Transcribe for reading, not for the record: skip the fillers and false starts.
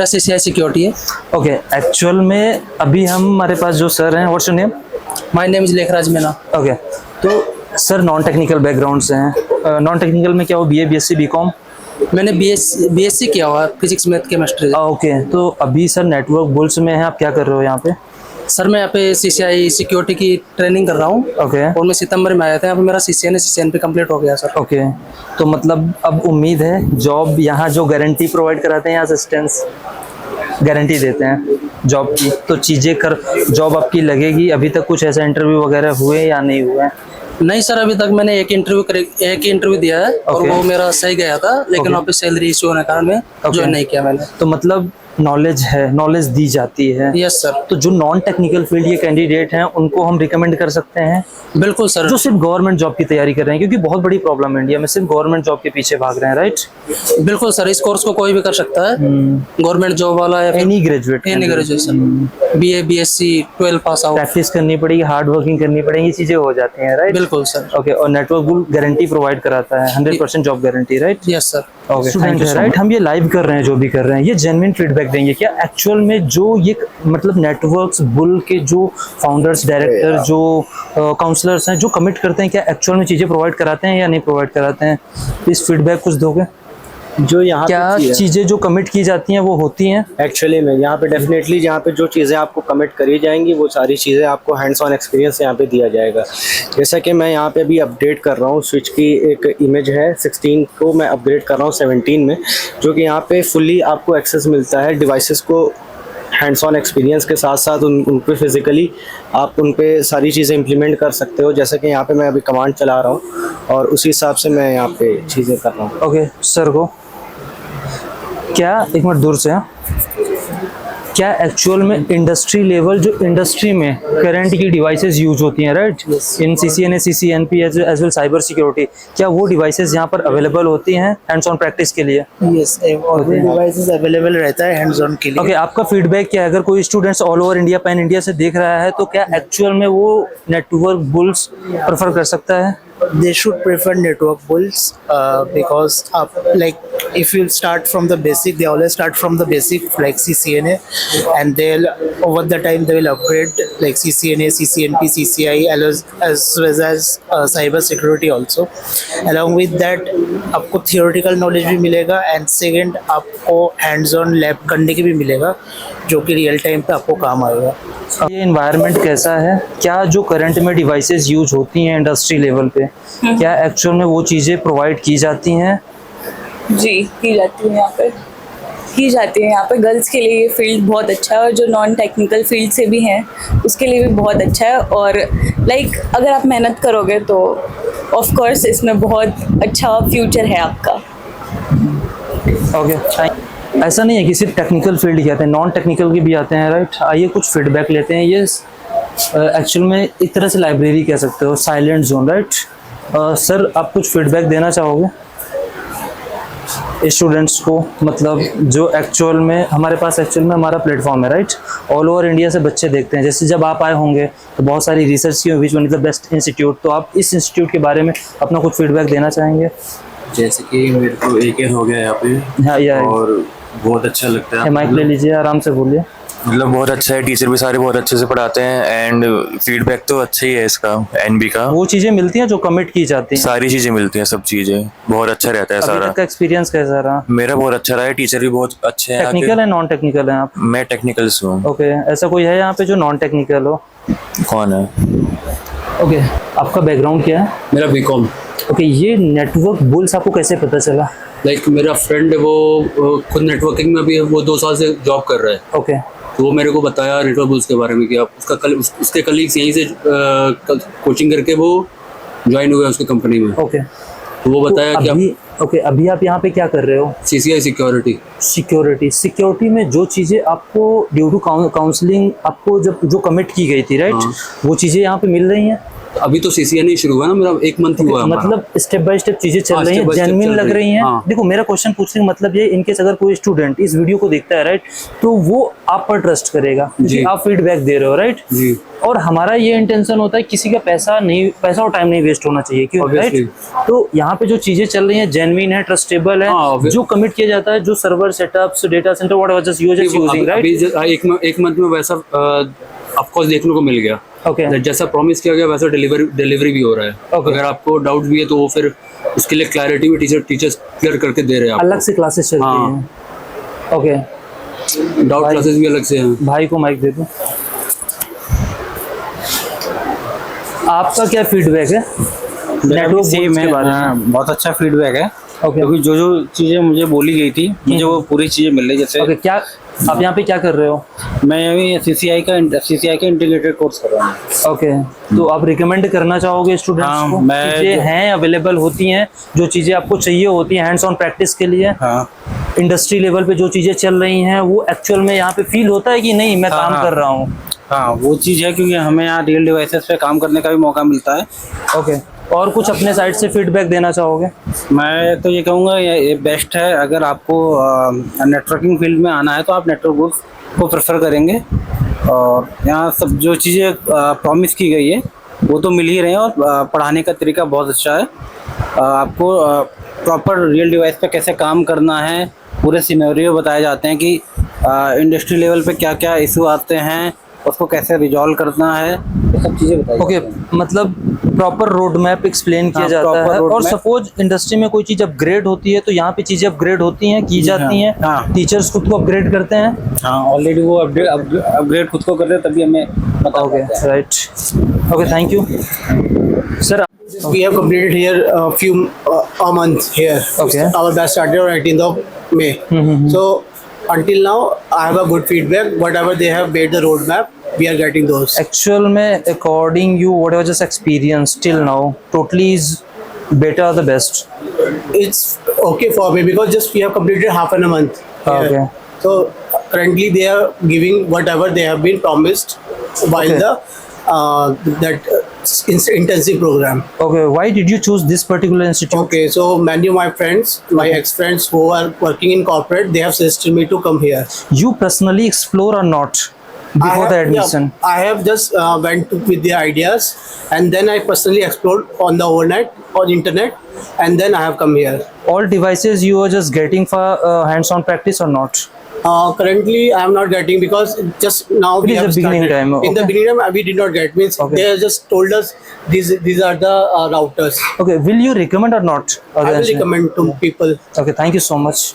CCI security है। Okay, actual में अभी हमारे पास जो सर हैं, what's your name? My name is Lekhraj Meena. Okay, तो सर नॉन टेक्निकल बैकग्राउंड से हैं। नॉन टेक्निकल में क्या हो, BA BSc BCom? मैंने BSc किया हुआ फिजिक्स मैथ केमिस्ट्री। ओके, तो अभी सर नेटवर्क बुल्स में हैं, आप क्या कर रहे हो यहाँ पे? सर मैं यहाँ पे CCI सिक्योरिटी की ट्रेनिंग कर रहा हूँ। ओके, और मैं सितंबर में आया था, यहाँ पे मेरा CCNP कंप्लीट हो गया सर। ओके, तो मतलब अब उम्मीद है जॉब यहाँ जो गारंटी प्रोवाइड कराते हैं, यहाँ असिस्टेंस गारंटी देते हैं जॉब की, तो चीज़ें कर जॉब आपकी लगेगी। अभी तक कुछ ऐसा इंटरव्यू वगैरह हुए या नहीं हुए? नहीं सर, अभी तक मैंने एक इंटरव्यू दिया है और वो मेरा सही गया था, लेकिन वहाँ पे सैलरी इशू होने के कारण मैं ज्वाइन नहीं किया मैंने। तो मतलब नॉलेज है, नॉलेज दी जाती है। Yes sir. तो जो नॉन टेक्निकल फील्ड के कैंडिडेट हैं उनको हम रिकमेंड कर सकते हैं? बिल्कुल सर। जो सिर्फ गवर्नमेंट जॉब की तैयारी कर रहे हैं, क्योंकि बहुत बड़ी प्रॉब्लम है इंडिया में, सिर्फ गवर्नमेंट जॉब के पीछे भाग रहे हैं, राइट? बिल्कुल सर, इस कोर्स को कोई भी कर सकता है, गवर्नमेंट जॉब वाला या any graduate, any graduation, BA BSc 12 pass out. Practice करनी पड़ेगी, हार्ड वर्किंग करनी पड़ेगी, चीजें हो जाती हैं, राइट? बिल्कुल सर। ओके, और नेटवर्क बुल गारंटी प्रोवाइड कराता है, 100% job guarantee, right? Yes sir. Okay, thank you. Right, हम ये लाइव कर रहे हैं, जो भी कर रहे हैं, ये जेन्युइन फीडबैक देंगे क्या एक्चुअल में जो ये मतलब नेटवर्क्स बुल के जो फाउंडर्स, डायरेक्टर, जो काउंसलर्स हैं, जो कमिट करते हैं, क्या एक्चुअल में चीज़ें प्रोवाइड कराते हैं या नहीं प्रोवाइड कराते हैं? इस फीडबैक कुछ दोगे? जो यहाँ क्या चीज़ें जो कमिट की जाती हैं वो होती हैं एक्चुअली में यहाँ पे? डेफिनेटली यहाँ पे जो चीज़ें आपको कमिट करी जाएंगी वो सारी चीज़ें आपको हैंड्स ऑन एक्सपीरियंस यहाँ पे दिया जाएगा। जैसा कि मैं यहाँ पे अभी अपडेट कर रहा हूँ, स्विच की एक इमेज है 16 को मैं अपग्रेड कर रहा हूँ 17 में, जो कि यहाँ पे फुली आपको एक्सेस मिलता है डिवाइसेस को, हैंड्स ऑन एक्सपीरियंस के साथ साथ उन पे फिजिकली आप उन पे सारी चीज़ें इंप्लीमेंट कर सकते हो। जैसे कि यहाँ पे मैं अभी कमांड चला रहा हूँ और उसी हिसाब से मैं यहाँ पे चीज़ें कर रहा हूँ। ओके, सर को क्या एक मिनट दूर से, क्या एक्चुअल में इंडस्ट्री लेवल जो इंडस्ट्री में करंट की डिवाइसेस यूज होती हैं, right, in CCNA CCNP as well cyber security, क्या वो डिवाइसेस यहाँ पर अवेलेबल होती हैं हैंड्स ऑन प्रैक्टिस के लिए? यस, और वो डिवाइसेस अवेलेबल रहता है हैंड्स ऑन के लिए। ओके, आपका फीडबैक क्या है? अगर कोई students all over India, pan India से देख रहा है, तो क्या एक्चुअल में वो नेटवर्क बुल्स प्रेफर कर सकता है? They should prefer network bulls because like if you start from the basic, they always start from the basic like CCNA, and they'll over the time they will upgrade like CCNA, CCNP, CCI as well as cyber security also. Along with that आपको theoretical knowledge भी मिलेगा and second आपको hands on lab करने की भी मिलेगा, जो कि रियल टाइम पे आपको काम आएगा। ये एनवायरनमेंट कैसा है? क्या जो करंट में डिवाइसेस यूज होती हैं इंडस्ट्री लेवल पे, क्या एक्चुअल में वो चीज़ें प्रोवाइड की जाती हैं? जी, की जाती है, यहाँ पे की जाती है। यहाँ पे गर्ल्स के लिए ये फील्ड बहुत अच्छा है और जो नॉन टेक्निकल फील्ड से भी हैं उसके लिए भी बहुत अच्छा है। और लाइक अगर आप मेहनत करोगे तो ऑफ कोर्स इसमें बहुत अच्छा फ्यूचर है आपका। ओके, ऐसा नहीं है कि सिर्फ टेक्निकल फील्ड के आते हैं, नॉन टेक्निकल के भी आते हैं, राइट? आइए कुछ फीडबैक लेते हैं। ये एक्चुअल में एक तरह से लाइब्रेरी कह सकते हो, साइलेंट जोन, राइट? सर, आप कुछ फीडबैक देना चाहोगे स्टूडेंट्स को? मतलब जो एक्चुअल में हमारे पास एक्चुअल में हमारा प्लेटफॉर्म है, राइट? ऑल ओवर इंडिया से बच्चे देखते हैं। जैसे जब आप आए होंगे तो बहुत सारी रिसर्च की, which one is the best institute, तो आप इस इंस्टीट्यूट के बारे में अपना कुछ फीडबैक देना चाहेंगे? जैसे कि मेरे को एक ईयर हो गया यहाँ पे। हाँ यार, और बहुत अच्छा लगता है। माइक ले लीजिए, आराम से बोलिए। मतलब बहुत अच्छा है, टीचर भी सारे बहुत अच्छे से पढ़ाते हैं एंड फीडबैक तो अच्छा ही है इसका, NB का। वो चीज़ें मिलती हैं जो कमिट की जाती हैं? सारी चीज़ें मिलती हैं, सब चीज़ें बहुत अच्छा रहता है सारा। अभी तक का एक्सपीरियंस कैसा रहा? मेरा बहुत अच्छा रहा है, टीचर भी बहुत अच्छे हैं। टेक्निकल है नॉन टेक्निकल है आप? मैं टेक्निकल से हूँ। ओके, ऐसा कोई है यहाँ पे जो नॉन टेक्निकल हो? कौन है? ओके, आपका बैकग्राउंड क्या है? मेरा BCom। ओके, ये नेटवर्क बुल्स आपको कैसे पता चला? लाइक मेरा फ्रेंड है, वो खुद नेटवर्किंग में भी है, वो 2 साल से जॉब कर रहा है। ओके, तो वो मेरे को बताया नेटवर्क बुल्स के बारे में कि आप उसके कलीग्स यहीं से कोचिंग करके वो ज्वाइन हुए उसके कंपनी में। ओके, तो वो बताया तो कि अभी ओके, अभी आप यहाँ पे क्या कर रहे हो? CCI सिक्योरिटी में जो चीज़ें आपको ड्यू टू काउंसलिंग आपको जब जो कमिट की गई थी, राइट, वो चीज़ें यहाँ पे मिल रही हैं? अभी तो CCNA शुरू हुआ ना, मेरा 1 मंथ हुआ है हमारा। मतलब स्टेप बाय स्टेप चीजें चल हाँ, रही step हैं, by step जेन्युइन चल लग रही रही हैं। हाँ। देखो मेरा क्वेश्चन पूछने का मतलब ये, इनकेस अगर कोई स्टूडेंट इस वीडियो को देखता है राइट, तो वो आप पर ट्रस्ट करेगा क्योंकि जी। आप फीडबैक दे रहे हो राइट। जी। और हमारा ये इंटेंशन होता है किसी का पैसा और टाइम नहीं वेस्ट होना चाहिए, क्यों राइट। Obviously। तो यहाँ पे जो चीजें चल रही हैं जेन्युइन है, ट्रस्टेबल है, हाँ, जो कमिट किया जाता है, जो server setups, data centre whatever just using right. अभी एक मंथ में वैसा ऑफकोर्स देखने को मिल गया। ओके जैसा प्रॉमिस किया गया वैसा डिलीवरी भी हो रहा है। Okay। अगर आपको डाउट भी है तो वो फिर उसके लिए क्लैरिटी भी टीचर्स क्लियर करके दे रहे हैं अलग से क्लासेस चलती हाँ। हैं। ओके आपको। डाउट क्लासेस भी अलग से हैं। भाई को माइक दे दो। आपका क्या फीडबैक है नेटवर्क सेम के है, बारे में? बहुत अच्छा फीडबैक है। ओके क्योंकि जो जो चीज़ें मुझे बोली गई थी मुझे वो पूरी चीज़ें मिल रही। जैसे ओके, क्या आप यहाँ पे क्या कर रहे हो? मैं अभी CCI का इंटीग्रेटेड कोर्स कर रहा हूँ। ओके, तो आप रिकमेंड करना चाहोगे स्टूडेंट्स हाँ, को? मैं चीजें जो- हैं अवेलेबल होती हैं, जो चीजें आपको चाहिए होती हैं हैंड्स ऑन प्रैक्टिस के लिए। हाँ इंडस्ट्री लेवल पे जो चीजें चल रही हैं वो एक्चुअल में यहाँ पे फील होता है कि नहीं मैं काम हाँ। कर रहा हूँ। हाँ, वो चीज़ है क्योंकि हमें यहाँ रियल डिवाइसेस पे काम करने का भी मौका मिलता है। ओके, और कुछ अपने साइड से फीडबैक देना चाहोगे? मैं तो ये कहूँगा ये बेस्ट है। अगर आपको नेटवर्किंग फील्ड में आना है तो आप नेटवर्क ग्रुप को प्रेफर करेंगे। और यहाँ सब जो चीज़ें प्रॉमिस की गई है वो तो मिल ही रहे हैं। और पढ़ाने का तरीका बहुत अच्छा है। आपको प्रॉपर रियल डिवाइस पे कैसे काम करना है, पूरे सिनेरियो बताए जाते हैं कि इंडस्ट्री लेवल पे क्या क्या इशू आते हैं, उसको कैसे रिजॉल्व करना है, ये सब चीज़ें बताई ओके, जाती हैं। मतलब प्रॉपर रोड मैप एक्सप्लेन किया हाँ, जाता proper है। road और map। सपोज इंडस्ट्री में कोई चीज अपग्रेड होती है तो यहाँ पे चीजें अपग्रेड होती हैं, की जाती हैं। हाँ। टीचर्स खुद को अपग्रेड करते हैं। हाँ, ऑलरेडी वो अपग्रेड खुद को कर रहे हैं, तभी हमें पता ओके होता है। Right, okay thank you sir. We have completed here a month here. Okay. Our batch started on 18th of May. So until now, I have a good feedback. Whatever they have made the roadmap, we are getting those. Actual में according you what just experience till now totally is better और the best? It's okay for me because just we have completed half an a month. here. Okay. So currently they are giving whatever they have been promised while Okay. that intensive program. Okay, why did you choose this particular institute? Okay, so many of my friends, my ex-friends who are working in corporate, they have suggested me to come here. You personally explore or not before the admission? I have just went with the ideas, and then I personally explored on the internet, and then I have come here. All devices you are just getting for hands-on practice or not? Currently, I am not getting because just now It we is have the beginning started. time, In the okay. beginning time, we did not get. Means Okay. they have just told us these are the routers. Okay, will you recommend or not? I will recommend to people. Okay, thank you so much.